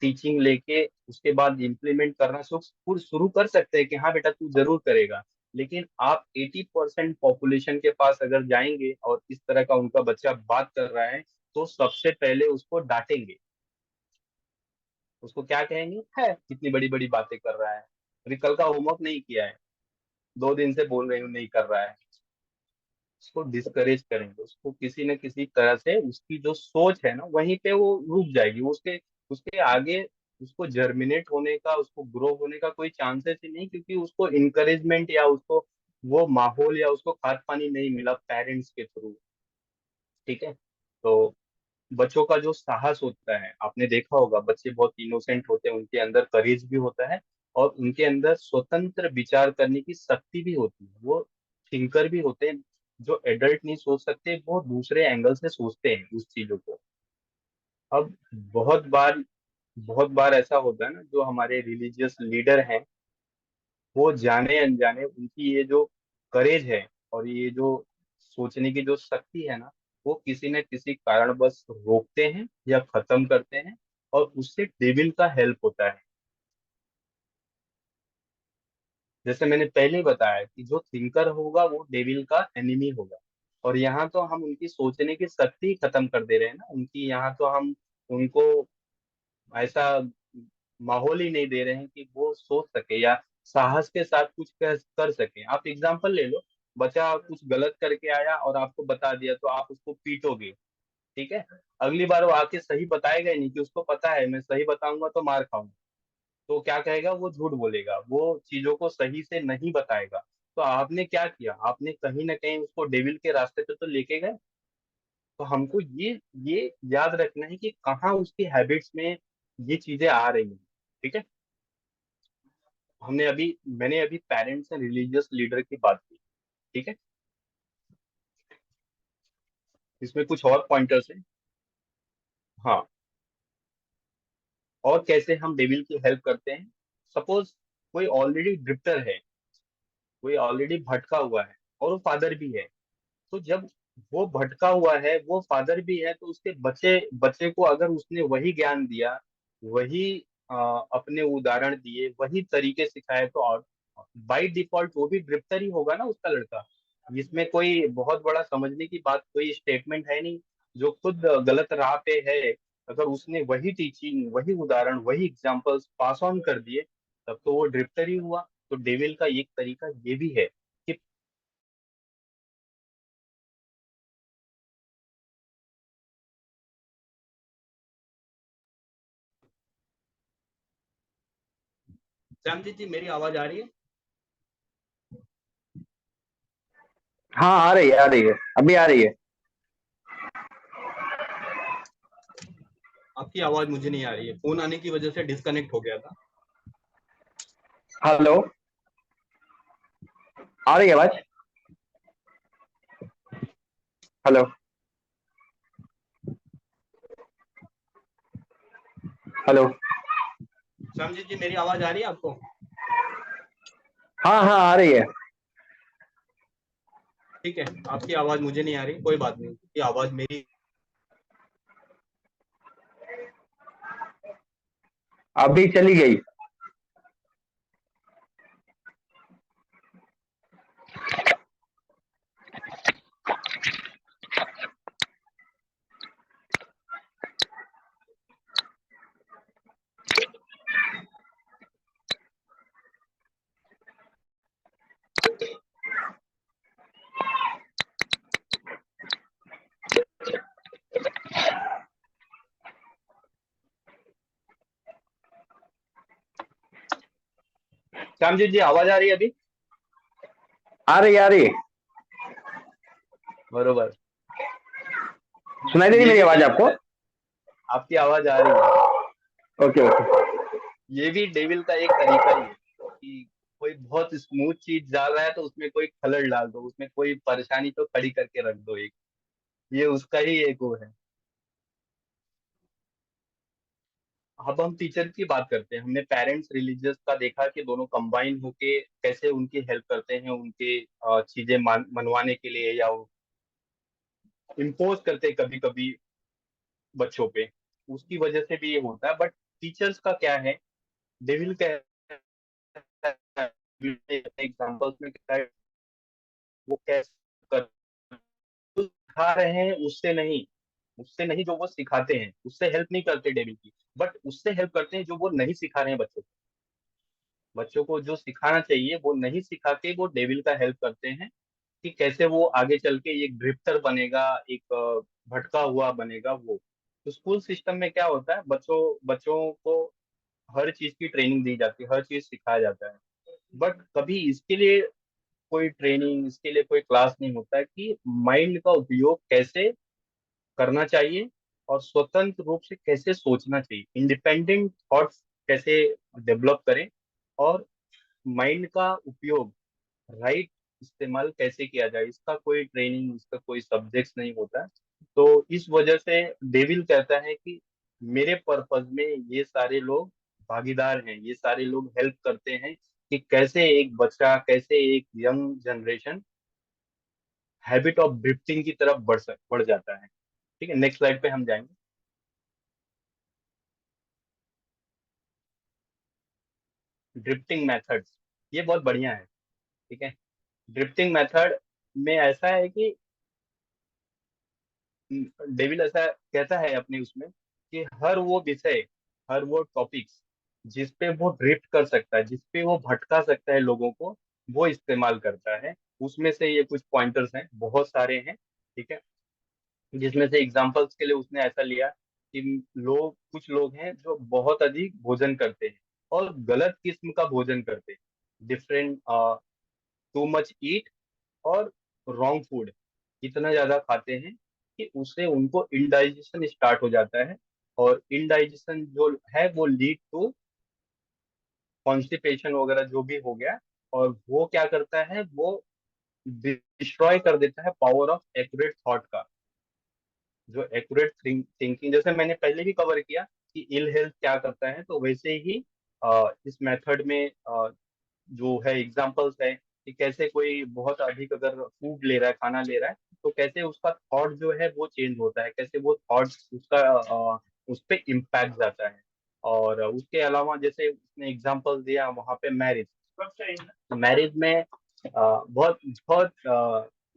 टीचिंग लेके उसके बाद इम्प्लीमेंट करना शुरू शुरू कर सकते हैं कि हाँ बेटा तू जरूर करेगा। लेकिन आप 80% पॉपुलेशन के पास अगर जाएंगे और इस तरह का उनका बच्चा बात कर रहा है, तो सबसे पहले उसको डांटेंगे, उसको क्या कहेंगे, है कितनी बड़ी बड़ी बातें कर रहा है, अभी कल का होमवर्क नहीं किया है, 2 दिन से बोल रहे हो नहीं कर रहा है। उसको डिस्करेज करेंगे, उसको किसी न किसी तरह से उसकी जो सोच है ना वहीं पे वो रुक जाएगी, उसके उसके आगे उसको जर्मिनेट होने का, उसको ग्रो होने का कोई चांसेस ही नहीं, क्योंकि उसको इनकरेजमेंट या उसको वो माहौल या उसको खाद पानी नहीं मिला पेरेंट्स के थ्रू, ठीक है। तो बच्चों का जो साहस होता है, आपने देखा होगा बच्चे बहुत इनोसेंट होते हैं, उनके अंदर करेज भी होता है और उनके अंदर स्वतंत्र विचार करने की शक्ति भी होती है, वो थिंकर भी होते हैं। जो एडल्ट नहीं सोच सकते वो दूसरे एंगल से सोचते हैं उस चीजों को। अब बहुत बार ऐसा होता है ना, जो हमारे रिलीजियस लीडर हैं वो जाने अनजाने उनकी ये जो करेज है और ये जो सोचने की जो शक्ति है ना, वो किसी न किसी कारणवश रोकते हैं या खत्म करते हैं, और उससे डेविल का हेल्प होता है। जैसे मैंने पहले ही बताया कि जो थिंकर होगा वो डेविल का एनिमी होगा। और यहाँ तो हम उनकी सोचने की शक्ति ही खत्म कर दे रहे हैं ना, उनकी यहाँ तो हम उनको ऐसा माहौल ही नहीं दे रहे हैं कि वो सोच सके या साहस के साथ कुछ कर सके। आप एग्जाम्पल ले लो, बच्चा कुछ गलत करके आया और आपको बता दिया तो आप उसको पीटोगे, ठीक है। अगली बार वो आके सही बताएगा ही नहीं, कि उसको पता है मैं सही बताऊंगा तो मार खाऊंगा। तो क्या कहेगा, वो झूठ बोलेगा, वो चीजों को सही से नहीं बताएगा। तो आपने क्या किया, आपने कहीं ना कहीं उसको डेविल के रास्ते पे तो लेके गए। तो हमको ये याद रखना है कि कहाँ उसकी हैबिट्स में ये चीजें आ रही हैं, ठीक है। मैंने अभी पेरेंट्स एंड रिलीजियस लीडर की बात की, ठीक है। इसमें कुछ और पॉइंटर्स हैं। हाँ, और कैसे हम डेविल की हेल्प करते हैं। सपोज कोई ऑलरेडी ड्रिफ्टर है, कोई ऑलरेडी भटका हुआ है और वो फादर भी है। तो जब वो भटका हुआ है, वो फादर भी है, तो उसके बच्चे बच्चे को अगर उसने वही ज्ञान दिया, वही अपने उदाहरण दिए, वही तरीके सिखाए, तो बाई डिफॉल्ट वो भी ड्रिफ्टर ही होगा ना उसका लड़का। इसमें कोई बहुत बड़ा समझने की बात, कोई स्टेटमेंट है नहीं। जो खुद गलत राह पे है, अगर उसने वही टीचिंग, वही उदाहरण, वही एग्जाम्पल्स पास ऑन कर दिए, तब तो वो ड्रिफ्टर ही हुआ। तो डेविल का एक तरीका ये भी है कि श्यामजीत जी, मेरी आवाज आ रही है? हाँ, आ रही है, आ रही है, अभी आ रही है। आपकी आवाज मुझे नहीं आ रही है, फोन आने की वजह से डिस्कनेक्ट हो गया था। हेलो, आ रही है आवाज? Hello, hello. श्यामजीत जी, मेरी आवाज आ रही है आपको? हाँ हाँ, आ रही है। ठीक है, आपकी आवाज मुझे नहीं आ रही, कोई बात नहीं, ये आवाज मेरी। अभी चली गई। श्यामजीत जी, आवाज आ रही है अभी? आ रही है, आ रही है। बरोबर। सुनाई दे रही ये मेरी भी आवाज डेविल आपको? का, आपकी आवाज आ रही है। Okay okay. ये भी डेविल का एक तरीका ही है कि कोई बहुत स्मूथ चीज डाल रहा है तो उसमें कोई खलल डाल दो, उसमें कोई परेशानी तो खड़ी करके रख दो एक। ये उसका ही एक वो है। अब हम टीचर की बात करते हैं। हमने पेरेंट्स रिलीजियस का देखा कि दोनों कंबाइन होके कैसे उनकी हेल्प करते हैं, उनके चीजें मनवाने के लिए, या इम्पोज करते हैं कभी कभी बच्चों पे। उसकी वजह से भी ये होता है। बट टीचर्स का क्या है? डेविल कहता है एग्जाम्पल्स में कहता है वो कैसे कर जो सिखा रहे हैं उससे नहीं जो वो सिखाते हैं उससे हेल्प नहीं करते डेविल की। बट उससे हेल्प करते हैं जो वो नहीं सिखा रहे हैं बच्चों को। बच्चों को जो सिखाना चाहिए वो नहीं सिखा के वो डेविल का हेल्प करते हैं कि कैसे वो आगे चल के एक ड्रिफ्टर बनेगा, एक भटका हुआ बनेगा वो। तो स्कूल सिस्टम में क्या होता है, बच्चों बच्चों को हर चीज की ट्रेनिंग दी जाती है, हर चीज सिखाया जाता है। बट कभी इसके लिए कोई ट्रेनिंग, इसके लिए कोई क्लास नहीं होता है कि माइंड का उपयोग कैसे करना चाहिए और स्वतंत्र रूप से कैसे सोचना चाहिए, इंडिपेंडेंट थॉट्स कैसे डेवलप करें, और माइंड का उपयोग, राइट इस्तेमाल कैसे किया जाए। इसका कोई ट्रेनिंग, इसका कोई सब्जेक्ट नहीं होता है। तो इस वजह से डेविल कहता है कि मेरे पर्पज में ये सारे लोग भागीदार हैं, ये सारे लोग हेल्प करते हैं कि कैसे एक बच्चा, कैसे एक young generation habit of drifting की तरफ बढ़ जाता है। ठीक है, नेक्स्ट स्लाइड पे हम जाएंगे। ड्रिफ्टिंग मेथड्स, ये बहुत बढ़िया है। ठीक है, ड्रिफ्टिंग मेथड में ऐसा है कि डेविल ऐसा कहता है अपने उसमें कि हर वो विषय, हर वो टॉपिक्स जिस पे वो ड्रिफ्ट कर सकता है, जिस पे वो भटका सकता है लोगों को, वो इस्तेमाल करता है। उसमें से ये कुछ पॉइंटर्स हैं, बहुत सारे हैं। ठीक है, जिसमें से एग्जांपल्स के लिए उसने ऐसा लिया कि लोग, कुछ लोग हैं जो बहुत अधिक भोजन करते हैं और गलत किस्म का भोजन करते हैं, डिफरेंट, टू मच ईट और रॉन्ग फूड, इतना ज्यादा खाते हैं कि उससे उनको इनडाइजेशन स्टार्ट हो जाता है। और इनडाइजेशन जो है वो लीड टू कॉन्स्टिपेशन वगैरह जो भी हो गया। और वो क्या करता है, वो डिस्ट्रॉय कर देता है पावर ऑफ एक्यूरेट थॉट का। जो एक्यूरेट थिंकिंग, जैसे मैंने पहले भी कवर किया कि इल हेल्थ क्या करता है, तो वैसे ही इस मेथड में जो है एग्जांपल्स है कि कैसे कोई बहुत अधिक अगर फूड ले रहा है, खाना ले रहा है, तो कैसे उसका थॉट जो है वो चेंज होता है, कैसे वो थॉट उसका उस पर इम्पैक्ट जाता है। और उसके अलावा जैसे उसने एग्जांपल दिया वहां पे मैरिज, मैरिज में बहुत बहुत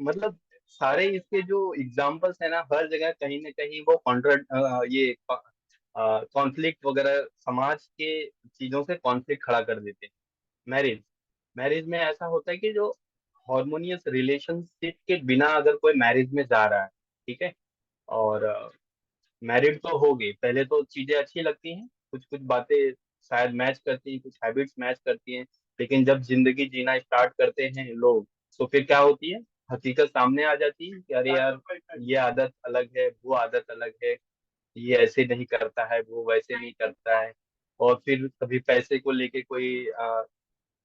मतलब सारे इसके जो एग्जांपल्स है ना, हर जगह कहीं ना कहीं वो ये कॉन्फ्लिक्ट वगैरह, समाज के चीजों से कॉन्फ्लिक्ट खड़ा कर देते हैं। मैरिज, मैरिज में ऐसा होता है कि जो हार्मोनियस रिलेशनशिप के बिना अगर कोई मैरिज में जा रहा है, ठीक है, और मैरिड तो हो गई, पहले तो चीजें अच्छी लगती हैं, कुछ कुछ बातें शायद मैच करती हैं, कुछ हैबिट्स मैच करती हैं, लेकिन जब जिंदगी जीना स्टार्ट करते हैं लोग, तो फिर क्या होती है, हकीकत सामने आ जाती है कि अरे यार, ये आदत अलग है, वो आदत अलग है, ये ऐसे नहीं करता है, वो वैसे नहीं करता है। और फिर कभी पैसे को लेके कोई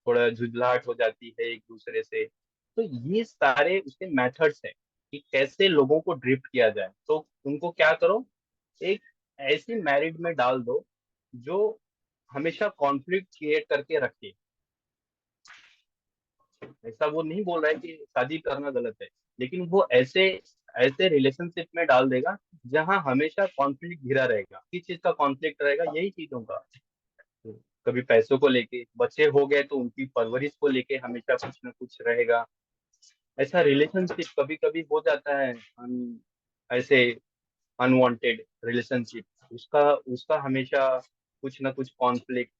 थोड़ा झुंझलाहट हो जाती है एक दूसरे से। तो ये सारे उसके मेथड्स हैं कि कैसे लोगों को ड्रिफ्ट किया जाए। तो उनको क्या करो, एक ऐसी मैरिड में डाल दो जो हमेशा कॉन्फ्लिक्ट क्रिएट करके रखे। ऐसा वो नहीं बोल रहा है कि शादी करना गलत है, लेकिन वो ऐसे ऐसे रिलेशनशिप में डाल देगा जहां हमेशा कॉन्फ्लिक्ट घिरा रहेगा। किस चीज का कॉन्फ्लिक्ट रहेगा, यही चीजों का। तो कभी पैसों को लेके, बच्चे हो गए तो उनकी परवरिश को लेके हमेशा कुछ ना कुछ रहेगा। ऐसा रिलेशनशिप कभी कभी हो जाता है, ऐसे अनवांटेड रिलेशनशिप, उसका उसका हमेशा कुछ ना कुछ कॉन्फ्लिक्ट।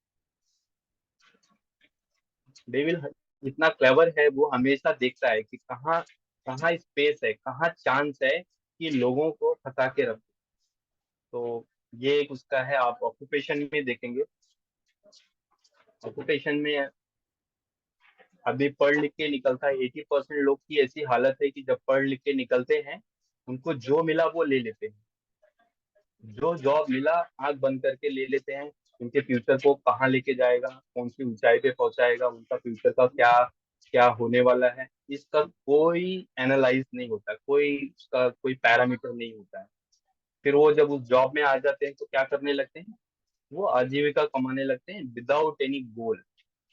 डेविल इतना क्लेवर है, वो हमेशा देखता है कि कहाँ कहाँ स्पेस है, कहाँ चांस है कि लोगों को फंसा के रखो। तो ये एक उसका है। आप ऑक्यूपेशन में देखेंगे, ऑक्यूपेशन में अभी पढ़ लिख के निकलता है, 80% लोग की ऐसी हालत है कि जब पढ़ लिख के निकलते हैं, उनको जो मिला वो ले लेते हैं। जो जॉब मिला आंख बंद करके ले लेते हैं। उनके फ्यूचर को कहाँ लेके जाएगा, कौन सी ऊंचाई पे पहुंचाएगा, उनका फ्यूचर का क्या क्या होने वाला है, इसका कोई एनालाइज नहीं होता, कोई उसका कोई पैरामीटर नहीं होता है। फिर वो जब उस जॉब में आ जाते हैं तो क्या करने लगते हैं, वो आजीविका कमाने लगते हैं विदाउट एनी गोल।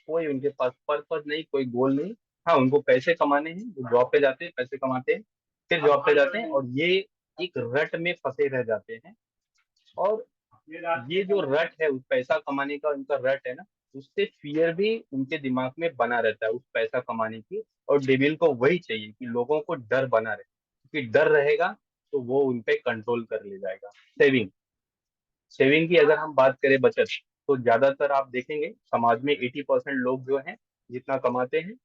कोई उनके पास पर्पज नहीं, कोई गोल नहीं। हाँ, उनको पैसे कमाने हैं, वो जॉब पे जाते हैं, पैसे कमाते हैं, फिर जॉब पे जाते हैं, और ये एक रट में फंसे रह जाते हैं। और ये जो रट है, उस पैसा कमाने का उनका रट है ना, उससे फियर भी उनके दिमाग में बना रहता है उस पैसा कमाने की। और डेविल को वही चाहिए कि लोगों को डर बना रहे, क्योंकि डर रहेगा तो वो उन पे कंट्रोल कर ले जाएगा। सेविंग, सेविंग की अगर हम बात करें, बचत, तो ज्यादातर आप देखेंगे समाज में 80% लोग जो हैं, जितना कमाते हैं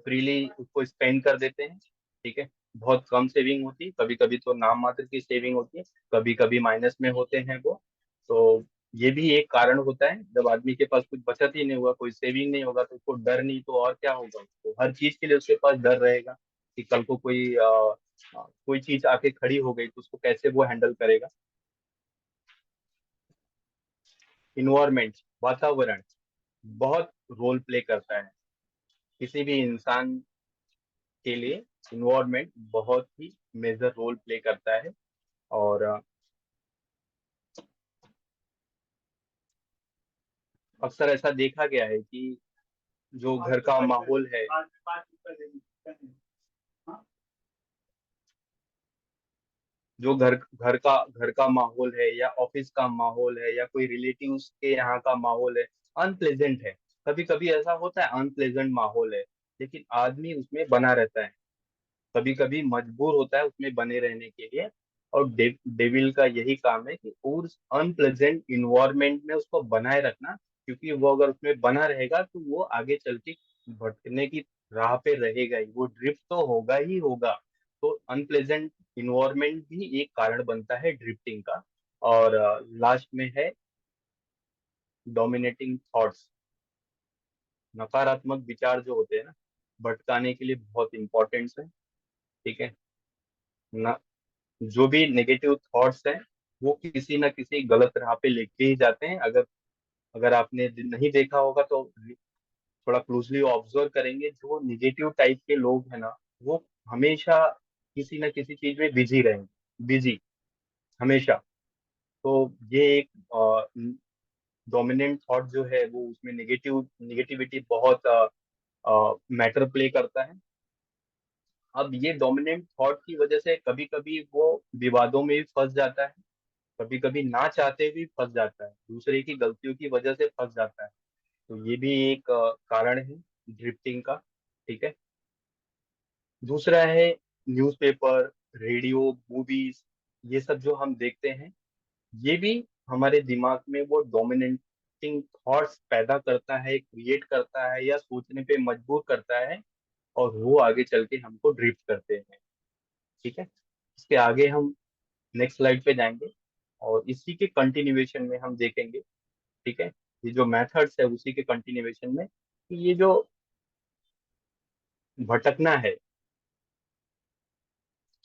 फ्रीली उसको स्पेंड कर देते हैं। ठीक है, बहुत कम सेविंग होती है, कभी कभी तो नाम मात्र की सेविंग होती है, कभी कभी माइनस में होते हैं वो। तो ये भी एक कारण होता है, जब आदमी के पास कुछ बचत ही नहीं होगा, कोई सेविंग नहीं होगा, तो उसको डर नहीं तो और क्या होगा, उसको हर चीज के लिए उसके पास डर रहेगा कि कल को कोई चीज आके खड़ी हो गई तो उसको कैसे वो हैंडल करेगा। इन्वायरमेंट, वातावरण बहुत रोल प्ले करता है किसी भी इंसान के लिए। इन्वायरमेंट बहुत ही मेजर रोल प्ले करता है। और अक्सर ऐसा देखा गया है कि जो घर का माहौल है, जो घर का माहौल है, या ऑफिस का माहौल है, या कोई रिलेटिव्स के यहाँ का माहौल है, अनप्लेजेंट है। कभी कभी ऐसा होता है अनप्लेजेंट माहौल है, लेकिन आदमी उसमें बना रहता है, कभी कभी मजबूर होता है उसमें बने रहने के लिए। और डेविल का यही काम है कि उस अनप्लेजेंट इन्वायरमेंट में उसको बनाए रखना, क्योंकि वो अगर उसमें बना रहेगा तो वो आगे चल के भटकने की राह पे रहेगा ही, वो ड्रिफ्ट तो होगा ही होगा। तो अनप्लेजेंट इन्वायरमेंट भी एक कारण बनता है ड्रिफ्टिंग का। और लास्ट में है डोमिनेटिंग थॉट्स। नकारात्मक विचार जो होते हैं ना, भटकाने के लिए बहुत इंपॉर्टेंट है। ठीक है ना, जो भी नेगेटिव थॉट्स हैं वो किसी ना किसी गलत राह पे लेके ही जाते हैं। अगर अगर आपने नहीं देखा होगा तो थोड़ा क्लोजली ऑब्जर्व करेंगे, जो निगेटिव टाइप के लोग हैं ना, वो हमेशा किसी ना किसी चीज में बिजी रहेंगे, बिजी हमेशा। तो ये एक डोमिनेंट थॉट जो है वो उसमें निगेटिविटी बहुत मैटर प्ले करता है। अब ये डोमिनेंट थॉट की वजह से कभी कभी वो विवादों में भी फंस जाता है, कभी कभी ना चाहते भी फंस जाता है, दूसरे की गलतियों की वजह से फंस जाता है। तो ये भी एक कारण है ड्रिफ्टिंग का। ठीक है, दूसरा है न्यूज़पेपर, रेडियो, मूवीज, ये सब जो हम देखते हैं, ये भी हमारे दिमाग में वो डोमिनेटिंग थॉट्स पैदा करता है, क्रिएट करता है, या सोचने पे मजबूर करता है, और वो आगे चल के हमको ड्रिफ्ट करते हैं। ठीक है, इसके आगे हम नेक्स्ट स्लाइड पे जाएंगे, और इसी के कंटिन्यूएशन में हम देखेंगे ठीक है। ये जो मेथड्स है उसी के कंटिन्यूएशन में, कि ये जो भटकना है,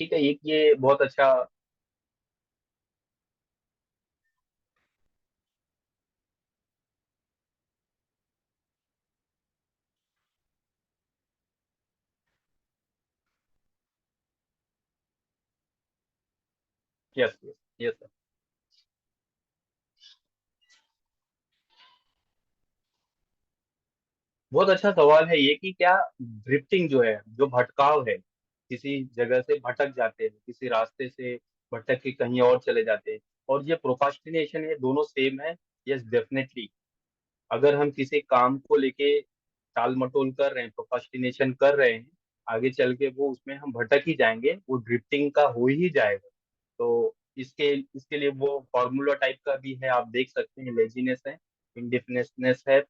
ठीक है, एक ये बहुत अच्छा। Yes yes yes. बहुत अच्छा सवाल है ये, कि क्या ड्रिफ्टिंग जो है, जो भटकाव है, किसी जगह से भटक जाते हैं, किसी रास्ते से भटक के कहीं और चले जाते हैं, और ये प्रोक्रास्टिनेशन है, दोनों सेम है। Yes definitely. अगर हम किसी काम को लेके टाल मटोल कर रहे हैं, प्रोक्रास्टिनेशन कर रहे हैं, आगे चल के वो उसमें हम भटक ही जाएंगे, वो ड्रिफ्टिंग का हो ही जाएगा। तो इसके इसके लिए वो फॉर्मूला टाइप का भी है, आप देख सकते हैं, लेजीनेस है, इंडिफिनेसनेस है,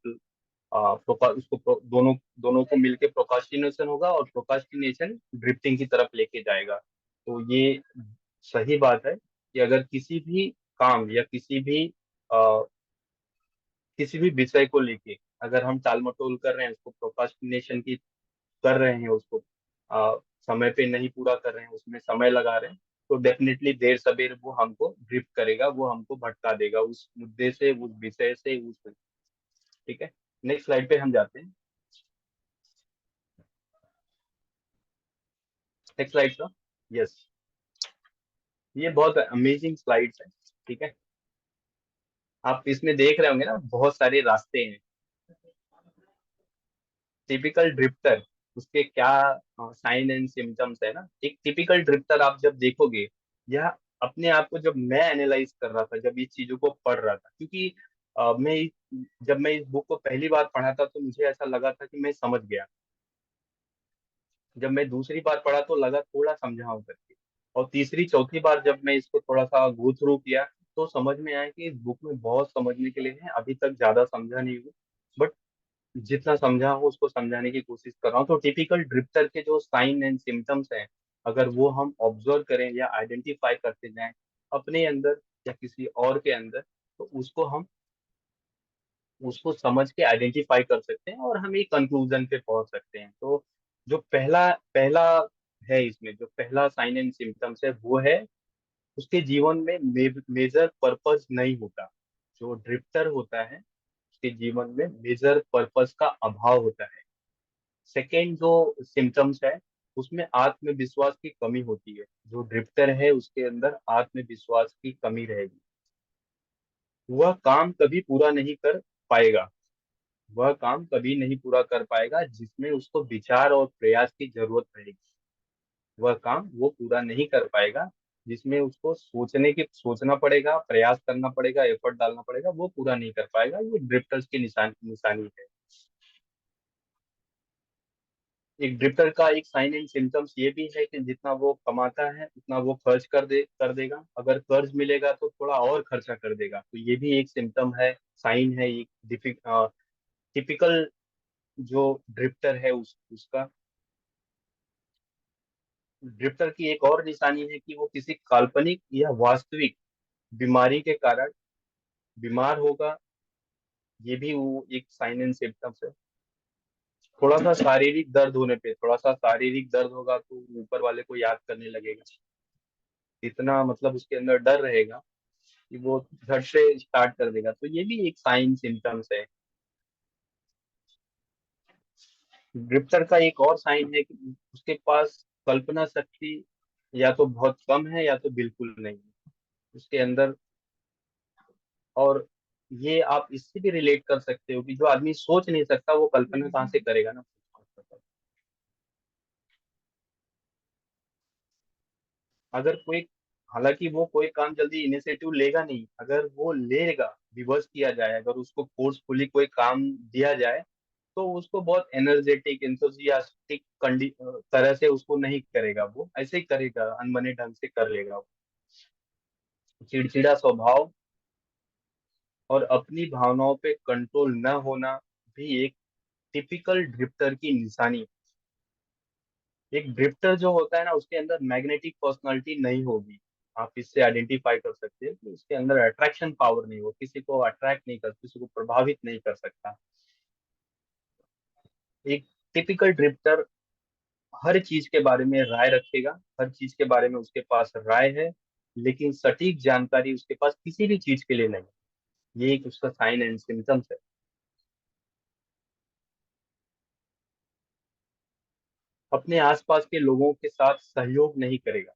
दोनों दोनों को मिलके प्रोकास्टिनेशन होगा, और प्रोकास्टिनेशन ड्रिफ्टिंग की तरफ लेके जाएगा। तो ये सही बात है कि अगर किसी भी काम या किसी भी विषय को लेके अगर हम टाल मटोल कर रहे हैं, उसको प्रोकास्टिनेशन की कर रहे हैं, उसको समय पे नहीं पूरा कर रहे हैं, उसमें समय लगा रहे हैं, तो डेफिनेटली देर सबेर वो हमको ड्रिफ्ट करेगा, वो हमको भटका देगा उस मुद्दे से, उस विषय से, उस। ठीक है। नेक्स्ट स्लाइड पे हम जाते हैं। नेक्स्ट स्लाइड का। यस। ये बहुत अमेजिंग स्लाइड्स है। ठीक है। आप इसमें देख रहे होंगे ना, बहुत सारे रास्ते हैं। टिपिकल ड्रिफ्टर, उसके क्या साइन एंड सिम्टम्स है ना, एक टिपिकल ड्रिफ्टर आप जब देखोगे, यह अपने आप को, जब मैं एनालाइज कर रहा था, जब इस चीजों को पढ़ रहा था, क्योंकि जब मैं इस बुक को पहली बार पढ़ा था तो मुझे ऐसा लगा था कि मैं समझ गया। जब मैं दूसरी बार पढ़ा तो लगा थोड़ा समझा हूं करके, और तीसरी चौथी बार जब मैं इसको थोड़ा सा गो थ्रू किया, तो समझ में आया कि इस बुक में बहुत समझने के लिए है, अभी तक ज्यादा समझा नहीं हूँ, बट जितना समझा हूँ उसको समझाने की कोशिश कर रहा हूँ। तो टिपिकल ड्रिफ्टर के जो साइन एंड सिम्टम्स हैं, अगर वो हम ऑब्जर्व करें या आइडेंटिफाई करते जाएं अपने अंदर या किसी और के अंदर, तो उसको समझ के आइडेंटिफाई कर सकते हैं, और हम एक कंक्लूजन पे पहुंच सकते हैं। तो जो पहला पहला है, इसमें जो पहला साइन एंड सिम्टम्स है वो है, उसके जीवन में मेजर पर्पस नहीं होता। जो ड्रिफ्टर होता है, उसके जीवन में मेजर पर्पस का अभाव होता है। सेकेंड जो सिम्टम्स है, उसमें आत्मविश्वास की कमी होती है। जो ड्रिफ्टर है उसके अंदर आत्मविश्वास की कमी रहेगी, वह काम कभी पूरा नहीं कर पाएगा। वह काम कभी नहीं पूरा कर पाएगा जिसमें उसको विचार और प्रयास की जरूरत रहेगी। वह काम वो पूरा नहीं कर पाएगा जिसमें उसको सोचना पड़ेगा, प्रयास करना पड़ेगा, एफर्ट डालना पड़ेगा, वो पूरा नहीं कर पाएगा। ये ड्रिफ्टर्स की निशानी है। एक ड्रिफ्टर का एक साइन एंड सिम्टम्स ये भी है कि जितना वो कमाता है उतना वो खर्च कर देगा। अगर कर्ज मिलेगा तो थोड़ा और खर्चा कर देगा, तो ये भी एक सिम्टम है, साइन है, एक टिपिकल जो ड्रिफ्टर है उसका। ड्रिफ्टर की एक और निशानी है कि वो किसी काल्पनिक या वास्तविक बीमारी के कारण बीमार होगा। ये भी वो एक साइन एंड सिम्टम्स है। थोड़ा सा शारीरिक दर्द होने पे, थोड़ा सा शारीरिक दर्द होगा तो ऊपर वाले को याद करने लगेगा, इतना मतलब उसके अंदर डर रहेगा कि वो झट से स्टार्ट कर देगा। तो ये भी एक साइन सिम्टम्स है। ड्रिफ्टर का एक और साइन है कि उसके पास कल्पना शक्ति या तो बहुत कम है या तो बिल्कुल नहीं है उसके अंदर। और ये आप इससे भी रिलेट कर सकते हो कि जो आदमी सोच नहीं सकता वो कल्पना कहाँ से करेगा ना। अगर कोई, हालांकि वो कोई काम जल्दी इनिशिएटिव लेगा नहीं, अगर वो लेगा, रिवर्स किया जाए, अगर उसको फोर्सफुली कोई काम दिया जाए, तो उसको बहुत एनर्जेटिक इंथुजियास्टिक तरह से उसको नहीं करेगा, वो ऐसे ही करेगा, अनबने ढंग से कर लेगा वो। चिड़चिड़ा स्वभाव और अपनी भावनाओं पे कंट्रोल न होना भी एक टिपिकल ड्रिफ्टर की निशानी। एक ड्रिफ्टर जो होता है ना, उसके अंदर मैग्नेटिक पर्सनालिटी नहीं होगी। आप इससे आइडेंटिफाई कर सकते हैं कि उसके अंदर अट्रैक्शन पावर नहीं, वो किसी को अट्रैक्ट नहीं कर, किसी को प्रभावित नहीं कर सकता। एक टिपिकल ड्रिफ्टर हर चीज के बारे में राय रखेगा, हर चीज के बारे में उसके पास राय है, लेकिन सटीक जानकारी उसके पास किसी भी चीज के लिए नहीं। ये एक उसका साइन एंड सिम्टम्स है। अपने आसपास के लोगों के साथ सहयोग नहीं करेगा,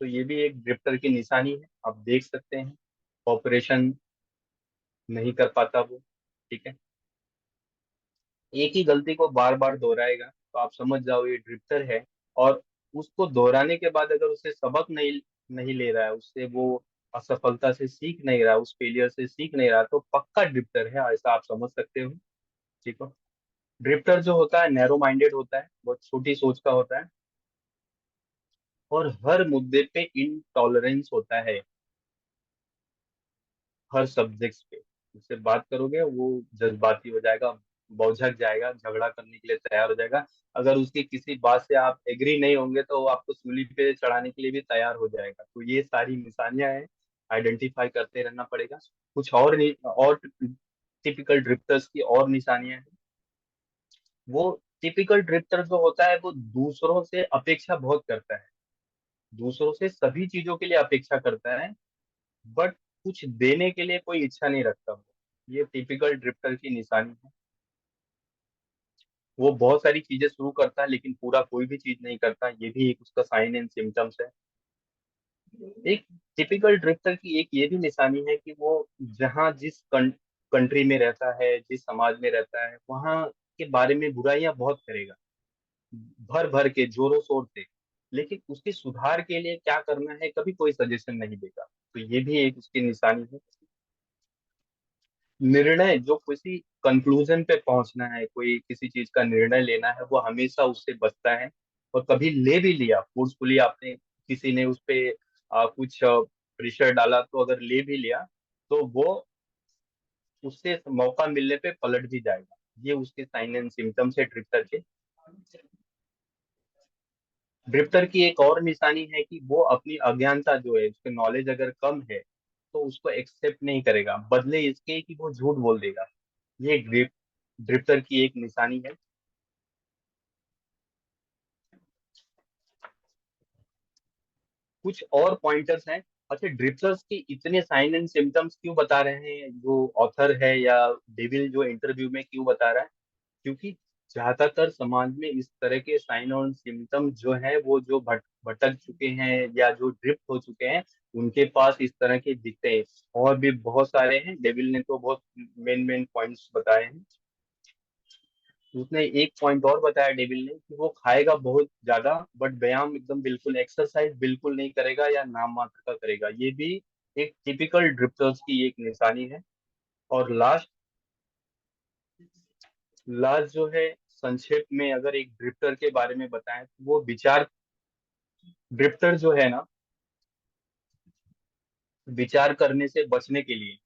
तो ये भी एक ड्रिफ्टर की निशानी है, आप देख सकते हैं। ऑपरेशन नहीं कर पाता वो, ठीक है। एक ही गलती को बार बार दोहराएगा, तो आप समझ जाओ ये ड्रिफ्टर है। और उसको दोहराने के बाद अगर उसे सबक नहीं नहीं ले रहा है, उससे वो असफलता से सीख नहीं रहा, उस फेलियर से सीख नहीं रहा, तो पक्का ड्रिफ्टर है, ऐसा आप समझ सकते हो। ठीक है। ड्रिफ्टर जो होता है नैरो माइंडेड होता है, बहुत छोटी सोच का होता है, और हर मुद्दे पे इनटॉलरेंस होता है, हर सब्जेक्ट पे। उससे बात करोगे वो जज्बाती हो जाएगा, बौझक जाएगा, झगड़ा करने के लिए तैयार हो जाएगा। अगर उसकी किसी बात से आप एग्री नहीं होंगे तो वो आपको सूली पे चढ़ाने के लिए भी तैयार हो जाएगा। तो ये सारी निशानियां हैं, आइडेंटिफाई करते रहना पड़ेगा। कुछ और नहीं, और टिपिकल ड्रिफ्टर्स की और निशानियां हैं। वो टिपिकल ड्रिफ्टर जो होता है वो दूसरों से अपेक्षा बहुत करता है, दूसरों से सभी चीजों के लिए अपेक्षा करता है, बट कुछ देने के लिए कोई इच्छा नहीं रखता वो। ये टिपिकल ड्रिफ्टर की निशानी है। वो बहुत सारी चीजें शुरू करता है लेकिन पूरा कोई भी चीज नहीं करता, ये भी एक उसका साइन एंड सिम्टम्स है। एक टिपिकल ड्रिफ्टर की एक ये भी निशानी है कि वो जहाँ जिस कंट्री में रहता है, जिस समाज में रहता है, वहाँ के बारे में बुराइयां बहुत करेगा, भर भर के जोरों शोर से, लेकिन उसके सुधार के लिए क्या करना है कभी कोई सजेशन नहीं देगा। तो ये भी एक उसकी निशानी है। निर्णय जो किसी कंक्लूजन पे पहुंचना है, कोई किसी चीज का निर्णय लेना है, वो हमेशा उससे बचता है। और कभी ले भी लिया फोर्सफुली, आपने किसी ने उस पे कुछ प्रेशर डाला, तो अगर ले भी लिया तो वो उससे मौका मिलने पे पलट भी जाएगा। ये उसके साइन एंड सिम्टम्स है ड्रिफ्टर के। ड्रिफ्टर की एक और निशानी है कि वो अपनी अज्ञानता जो है, उसके नॉलेज अगर कम है तो उसको एक्सेप्ट नहीं करेगा, बदले इसके कि वो झूठ बोल देगा। ये ड्रिफ्टर की एक निशानी है। कुछ और पॉइंटर्स हैं। अच्छा, ड्रिफ्टर्स के इतने साइन एंड सिम्टम्स क्यों बता रहे हैं जो ऑथर है या डेविल जो इंटरव्यू में क्यों बता रहा है? क्योंकि ज्यादातर समाज में इस तरह के साइन और सिम्टम जो है, वो जो भटक चुके हैं या जो ड्रिफ्ट हो चुके हैं, उनके पास इस तरह के दिखते हैं। और भी बहुत सारे हैं, डेविल ने तो बहुत मेन मेन पॉइंट्स बताए हैं। उसने एक पॉइंट और बताया डेविल ने कि वो खाएगा बहुत ज्यादा, बट व्यायाम एकदम बिल्कुल, एक्सरसाइज बिल्कुल नहीं करेगा या नाम मात्र का करेगा। ये भी एक टिपिकल ड्रिफ्टर्स की एक निशानी है। और लास्ट लास्ट जो है, संक्षेप में अगर एक ड्रिफ्टर के बारे में बताएं तो वो विचार, ड्रिफ्टर जो है ना, विचार करने से बचने के लिए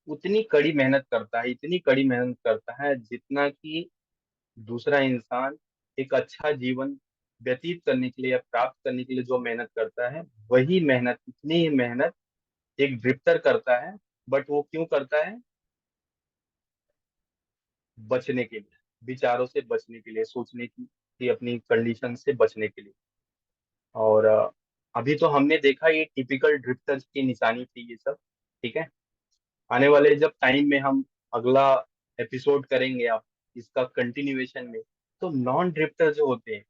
उतनी कड़ी मेहनत करता है, इतनी कड़ी मेहनत करता है जितना कि दूसरा इंसान एक अच्छा जीवन व्यतीत करने के लिए या प्राप्त करने के लिए जो मेहनत करता है, वही मेहनत, इतनी ही मेहनत एक ड्रिफ्टर करता है। बट वो क्यों करता है? बचने के लिए, विचारों से बचने के लिए, सोचने की अपनी कंडीशन से बचने के लिए। और अभी तो हमने देखा ये टिपिकल ड्रिफ्टर्स की निशानी थी ये सब, ठीक है। आने वाले जब टाइम में हम अगला एपिसोड करेंगे आप इसका कंटिन्यूएशन में, तो नॉन ड्रिफ्टर जो होते हैं,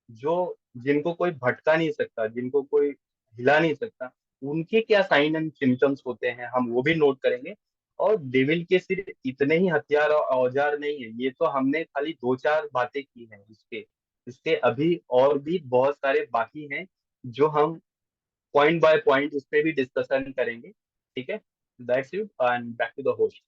जो जिनको कोई भटका नहीं सकता, जिनको कोई हिला नहीं सकता, उनके क्या साइन एंड सिम्टम्स होते हैं हम वो भी नोट करेंगे। और डेविल के सिर्फ इतने ही हथियार और औजार नहीं है, ये तो हमने खाली दो चार बातें की हैं इसके। इसके अभी और भी बहुत सारे बाकी हैं, जो हम पॉइंट बाय पॉइंट उस पर भी डिस्कशन करेंगे, ठीक है। That's it, and back to the host.